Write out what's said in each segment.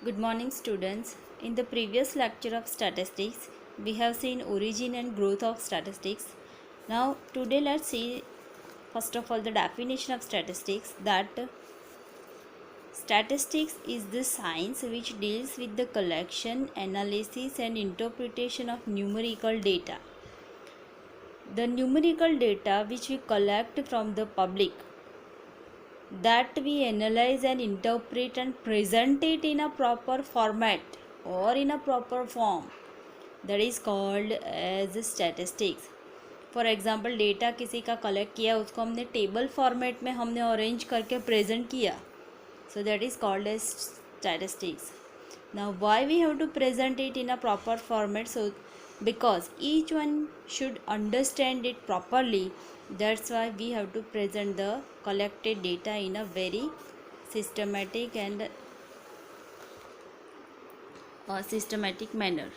Good morning, students. In the previous lecture of statistics, we have seen origin and growth of statistics. Now, today let's see first of all the definition of statistics, that statistics is the science which deals with the collection, analysis and interpretation of numerical data. The numerical data which we collect from the public, that we analyze and interpret and present it in a proper format or in a proper form, that is called as statistics. For example data किसी का collect किया, उसको हमने table format में हमने arrange करके present किया, so that is called as statistics. Now why we have to present it in a proper format? So because each one should understand it properly, that's why we have to present the collected data in a very systematic and systematic manner.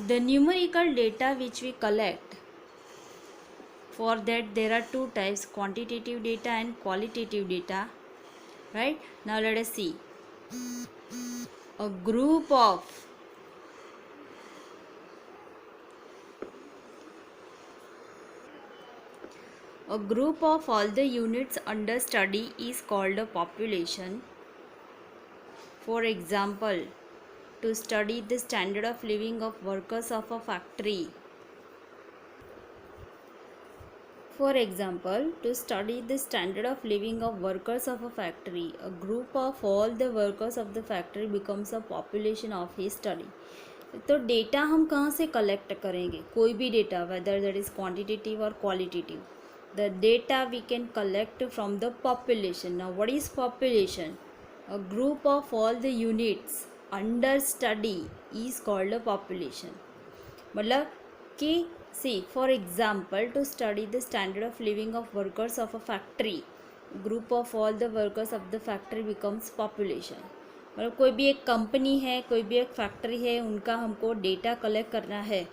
The numerical data which we collect, for that there are two types, quantitative data and qualitative data, right? Now let us see. A group of all the units under study is called a population. For example, to study the standard of living of workers of a factory. For example, to study the standard of living of workers of a factory, a group of all the workers of the factory becomes a population of his study. तो data हम कहाँ से collect करेंगे? कोई भी data, whether that is quantitative और qualitative. The data we can collect from the population. Now what is population? A group of all the units under study is called a population. मतलब कि see, for example, to study the standard of living of workers of a factory, group of all the workers of the factory becomes population. मतलब कोई भी एक company है, कोई भी एक फैक्ट्री है, उनका हमको डेटा कलेक्ट करना है,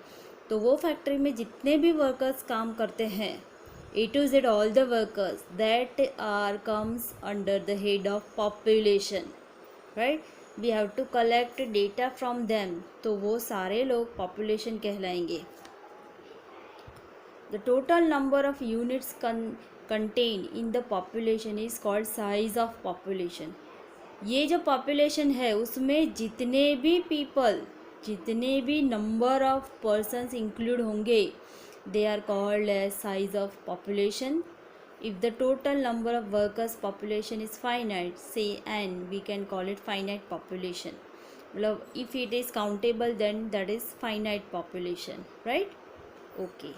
तो वो फैक्ट्री में जितने भी वर्कर्स काम करते हैं, A to Z all the workers that are comes under the head of population, right? We have to collect data from them, तो वो सारे लोग population कहलाएंगे. The total number of units contained in the population is called size of population. ये जो population है उसमें जितने भी people, जितने भी number of persons include होंगे, they are called as size of population. If the total number of workers population is finite, say n, we can call it finite population. मतलब if it is countable, then that is finite population, right? Okay.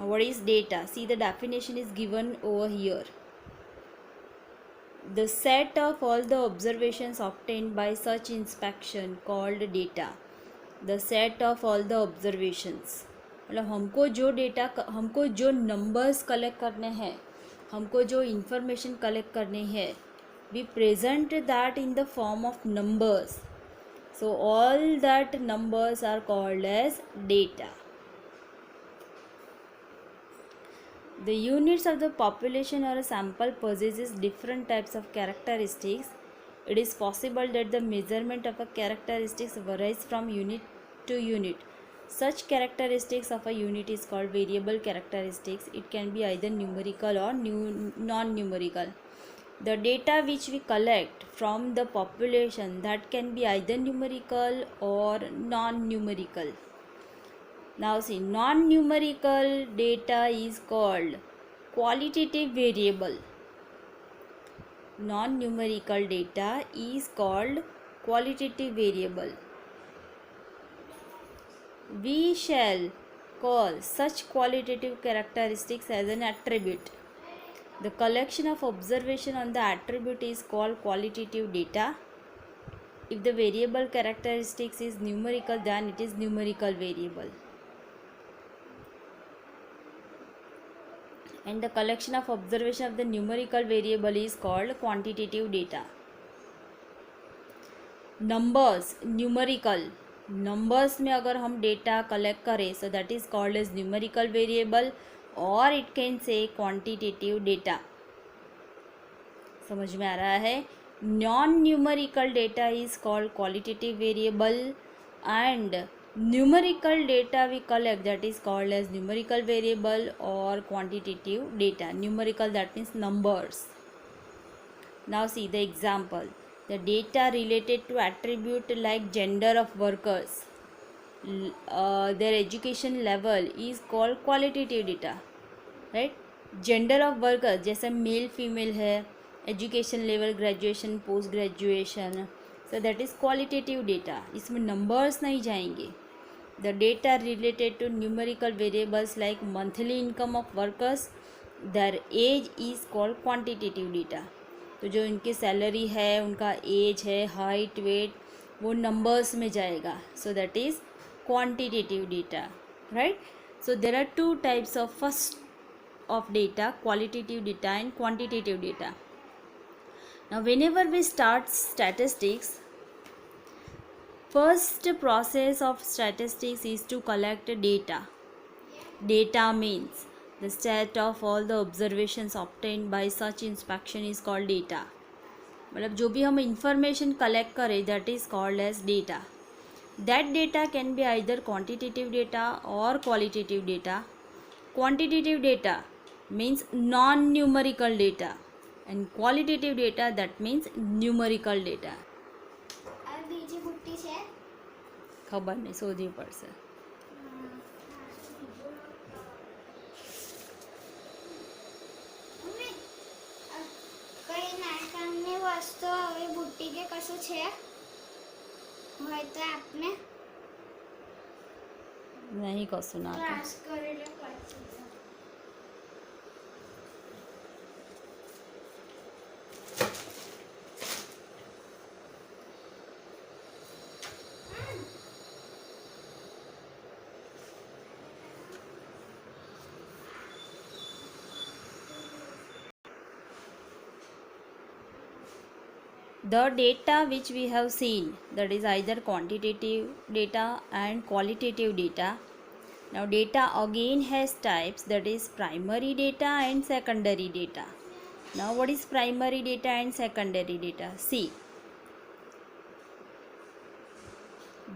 Now what is data? See, the definition is given over here. The set of all the observations obtained by such inspection called data. The set of all the observations. मतलब हमको जो data, हमको जो numbers collect करने हैं, हमको जो information collect करनी है, we present that in the form of numbers. So all that numbers are called as data. The units of the population or a sample possesses different types of characteristics. It is possible that the measurement of a characteristics varies from unit to unit. Such characteristics of a unit is called variable characteristics. It can be either numerical or non-numerical. The data which we collect from the population, that can be either numerical or non-numerical. Now see, non-numerical data is called qualitative variable. Non-numerical data is called qualitative variable. We shall call such qualitative characteristics as an attribute. The collection of observation on the attribute is called qualitative data. If the variable characteristics is numerical, then it is numerical variable. And the collection of observation of the numerical variable is called quantitative data. Numbers, numerical. Numbers में अगर हम data collect करें, so that is called as numerical variable, or it can say quantitative data. समझ में आ रहा है? Non-numerical data is called qualitative variable, and numerical data we collect, that is called as numerical variable or quantitative data. Numerical, that means numbers. Now see the example. The data related to attribute like gender of workers, their education level is called qualitative data, right? Gender of worker जैसे male female है, education level graduation post graduation, so that is qualitative data, इसमें numbers नहीं जाएंगे. The data related to numerical variables like monthly income of workers, their age is called quantitative data. तो जो इनकी salary है, उनका as है, हाइट, वेट, वो नंबर्स में जाएगा. सो that is quantitative data, right? So there are two types of first of data, qualitative data and quantitative data. Now whenever we start statistics, first process of statistics is to collect data. Data means the set of all the observations obtained by such inspection is called data. मतलब जो भी हम information collect करें, that is called as data. That data can be either quantitative data or qualitative data. Quantitative data means non-numerical data, and qualitative data, that means numerical data. બીજી બુટ્ટી છે ખબર નહીં, શોધવી પડશે. કઈ નાકામની વસ્તુ હવે બુટ્ટી કે કશું છે હોય તો આપને નહીં કશું ના ક્લાસ કરેલો પછી The data which we have seen, that is either quantitative data and qualitative data. Now data again has types, that is primary data and secondary data. Now what is primary data and secondary data? See,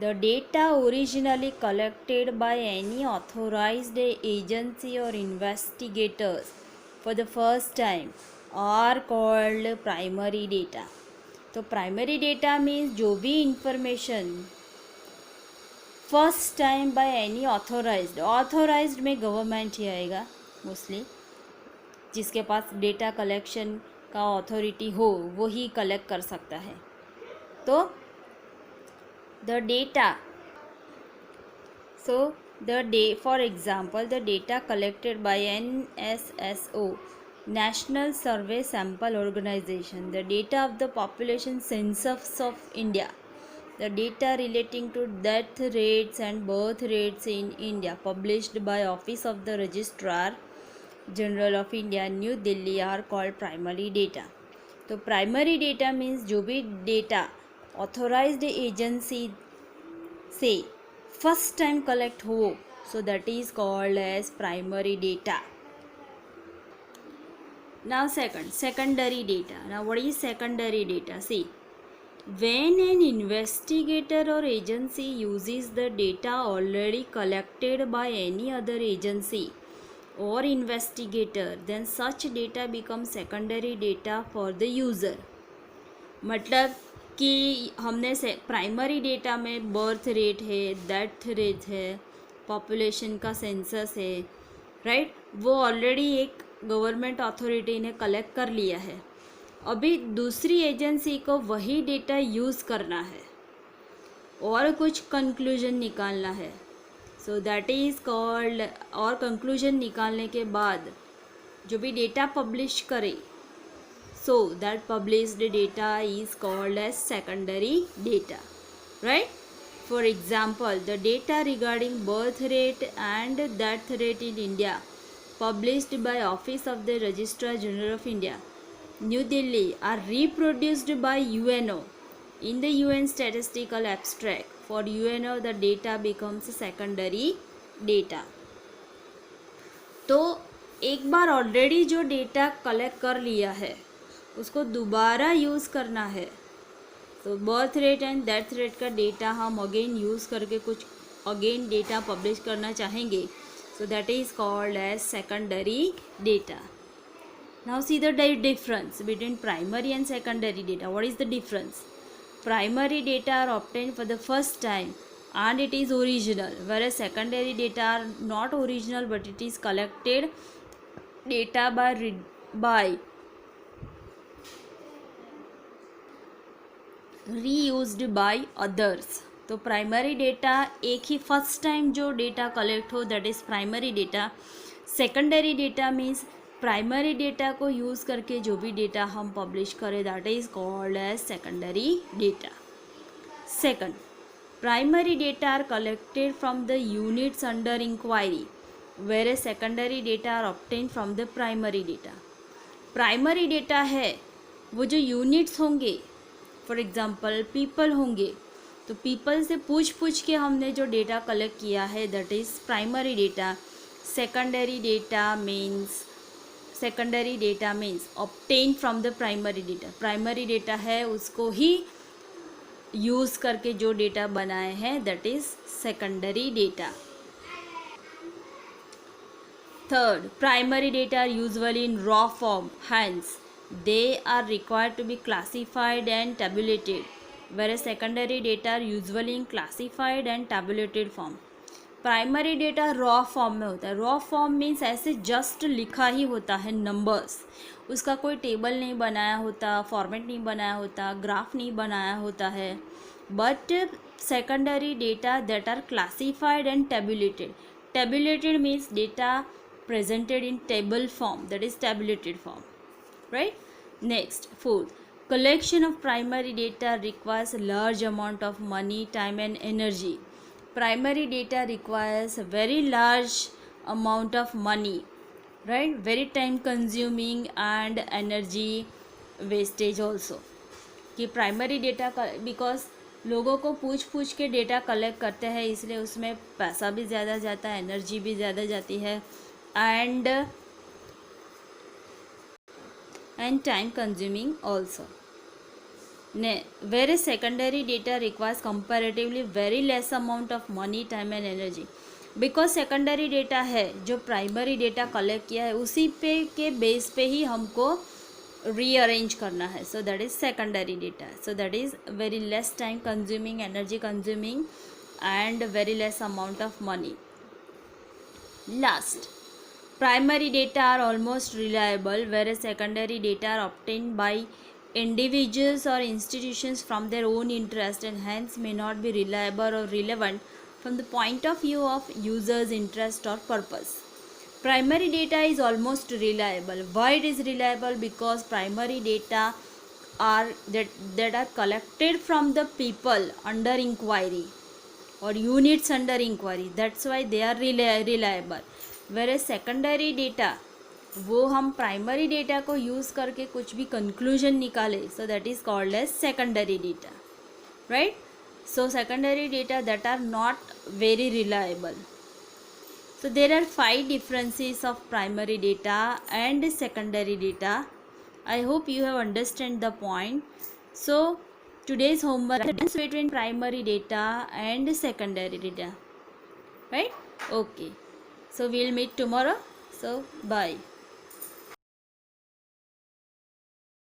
the data originally collected by any authorized agency or investigators for the first time are called primary data. तो primary data means जो भी information first time by any authorized में government ही आएगा mostly, जिसके पास data collection का authority हो वो ही कलेक्ट कर सकता है. तो the data, so for example the data collected by NSSO, National Survey Sample Organization, the data of the population census of India, the data relating to death rates and birth rates in India published by Office of the Registrar General of India, New Delhi, are called primary data. तो primary data means जो भी data authorized agency से first time collect हो, so that is called as primary data. Now secondary data. Now what is secondary data? See, when an investigator or agency uses the data already collected by any other agency or investigator, then such data becomes secondary data for the user. मतलब कि हमने primary data में birth rate है, death rate है, population का census है, right, वो already एक गवर्नमेंट अथॉरिटी ने कलेक्ट कर लिया है. अभी दूसरी एजेंसी को वही डेटा यूज़ करना है और कुछ कंक्लूजन निकालना है. सो दैट इज़ कॉल्ड, और कंक्लूजन निकालने के बाद जो भी डेटा पब्लिश करे, so that published data is called as secondary data, right. For example, the data regarding birth rate and death rate in India published by Office of the Registrar General of India, New Delhi, are reproduced by UNO in the UN statistical abstract. For UNO, the data becomes secondary data. तो एक बार already जो data collect कर लिया है उसको दोबारा use करना है, तो birth rate and death rate का डेटा हम अगेन यूज़ करके कुछ अगेन डेटा पब्लिश करना चाहेंगे, so that is called as secondary data. Now see the difference between primary and secondary data. What is the difference? Primary data are obtained for the first time and it is original, whereas secondary data are not original but it is collected data by reused by others. तो primary data एक ही first time जो data collect हो that is primary data. Secondary data means primary data को use करके जो भी data हम पब्लिश करें that is called as secondary data. Second, primary data are collected from the units under inquiry whereas secondary data are obtained from the primary data. प्राइमरी डेटा है वो जो यूनिट्स होंगे, फॉर एग्जांपल पीपल होंगे, तो पीपल से पूछ के हमने जो डेटा कलेक्ट किया है that is primary data. Secondary data means obtain from the primary data. Primary डेटा है उसको ही यूज़ करके जो डेटा बनाए हैं that is secondary data. Third, primary data are usually in raw form, hence they are required to be classified and tabulated, whereas secondary data are usually in classified and tabulated form. Primary data raw form में होता है. Raw form means ऐसे just लिखा ही होता है numbers, उसका कोई table नहीं बनाया होता, फॉर्मेट नहीं बनाया होता, ग्राफ नहीं बनाया होता है. But secondary data that are classified and tabulated. Tabulated means data presented in table form, that is tabulated form, right? Next, fourth, collection of primary data requires a large amount of money, time and energy. Primary data requires a very large amount of money, right? Very time consuming and energy wastage also. कि primary data because लोगों को पूछ के data collect करते हैं, इसलिए उसमें पैसा भी ज़्यादा जाता है, एनर्जी भी ज़्यादा जाती है and time consuming also. Whereas secondary data requires comparatively very less amount of money, time and energy. because secondary data है जो primary data collect किया है उसी पे के base पे ही हमको rearrange करना है, so that is secondary data. So that is very less time consuming, energy consuming and very less amount of money. Last, primary data are almost reliable, whereas secondary data are obtained by individuals or institutions from their own interest and hence may not be reliable or relevant from the point of view of users' interest or purpose. Primary data is almost reliable. Why it is reliable? Because primary data are that are collected from the people under inquiry or units under inquiry. That's why they are reliable. Whereas secondary data वो हम primary data को use करके कुछ भी conclusion निकाले, so that is called as secondary data, right? So secondary data that are not very reliable. So there are 5 differences of primary data and secondary data. I hope you have understand the point. So today's homework is the difference between primary data and secondary data, right? Okay. So we'll meet tomorrow. So bye.